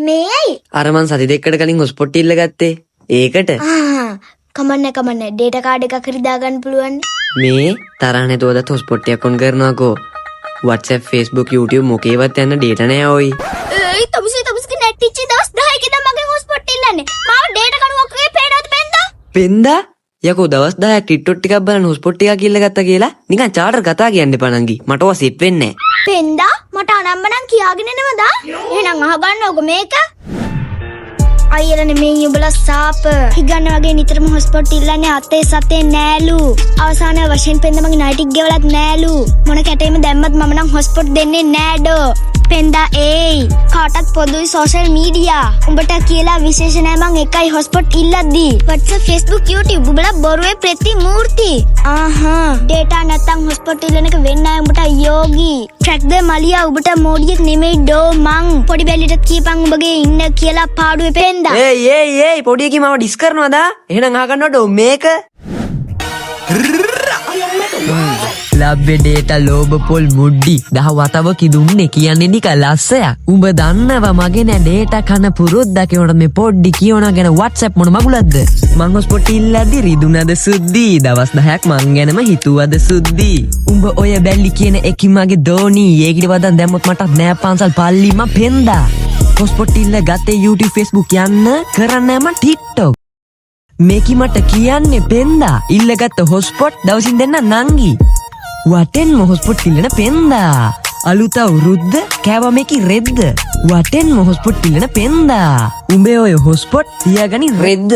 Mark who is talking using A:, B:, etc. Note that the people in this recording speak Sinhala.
A: මේයි
B: අර මං සති දෙකකට කලින් හොස්පොට් ඉල්ල ගත්තේ. ඒකට
A: කමන්න ඩේටා කාඩ් එකක් හරි දාගන්න පුළුවන්.
B: මේ තරහ නැතුවද හොස්පොට් එකක් ඔන් කරනවාකෝ. WhatsApp, Facebook, YouTube මොකේවත් යන්න ඩේටා නෑ ඔයි.
A: ඒයි තමුසේ නැට් ඉච්චි දවස් 10 ක ඉඳන් මගේ හොස්පොට් ඉල්ලන්නේ. මාව ඩේටා කණුවක් වගේ පේනවද පෙන්දා?
B: පෙන්දා? යකෝ දවස් 10ක් ටික්ටොක් ටිකක් බලන්න හොස්පොට් එකක් ඉල්ල ගත්තා කියලා නිකන් චාටර් කතා කියන්න එපා නංගි. මට ඔවා සෙට් වෙන්නේ නෑ.
A: පෙන්දා මට අනම්මනම් කියාගෙන එනවදා? එහෙනම් අහගන්නකො මේක. අයියලනේ මේ උඹලා සාප හිගන්න වගේ නිතරම හොස්පොට් ඉල්ලන්නේ අතේ සතේ නෑලු. අවසාන වශයෙන් පෙන්ද මගේ නයිටික් ගෙවලත් නෑලු. මොන කැටේම දැම්මත් මම නම් හොස්පොට් දෙන්නේ නෑඩෝ. පෙන්දා ඒයි කාටත් පොදුයි සෝෂල් මීඩියා. උඹට කියලා විශේෂ නෑ මං එකයි හොස්පොට් ඉල්ලද්දී. WhatsApp, Facebook, YouTube උඹලා බොරුවේ ප්‍රතිමූර්ති. ඩේටා නැත්තම් හොස්පොට් ඉල්ලන එක වෙන්නේ නෑ උඹට යෝගී. ට්‍රැක් ද මලියා උඹට මෝඩියෙක් නෙමෙයි ඩෝ මං. පොඩි බැල්ලිට කීපන් උඹගේ ඉන්න කියලා පාඩුවේ පෙන්දා.
B: ඒයි පොඩි එකී මාව ඩිස් කරනවද? එහෙනම් අහගන්නවද මේක? ලබ්බේ ඩේටා ලෝබ පොල් මුඩ්ඩි දහ වතව කිදුන්නේ කියන්නේ නික ලස්සයක්. උඹ දන්නවා මගේ නෑ ඩේටා කන පුරුද්දක් ඒනොට මේ පොඩ්ඩි කියෝනා ගැන WhatsApp මොන මගුලක්ද? මං හොස්පොට් ඉල්ලද්දි රිදුනද සුද්දි දවස් 10ක් මං ගැනම හිතුවද සුද්දි. උඹ ඔය බැල්ලි කියන එකි මගේ දෝනි ඒකිට වදන් දැම්මොත් මටත් නෑ පන්සල් පල්ලි මං පෙන්දා. හොස්පොට් ඉල්ල ගත්තේ YouTube, Facebook යන්න කරන්නේ මං TikTok. මේකි මට කියන්නේ පෙන්දා ඉල්ලගත්ත හොස්පොට් දවසින් දෙන්න නංගි. වටෙන්ම හොස්පොට් ඉල්ලන පෙන්දා. අලුත අවුරුද්ද කෑව මේකි රෙද්ද. වටෙන්ම හොස්පොට් ඉල්ලන පෙන්දා. උඹේ ඔය හොස්පොට් තියාගනි රෙද්ද.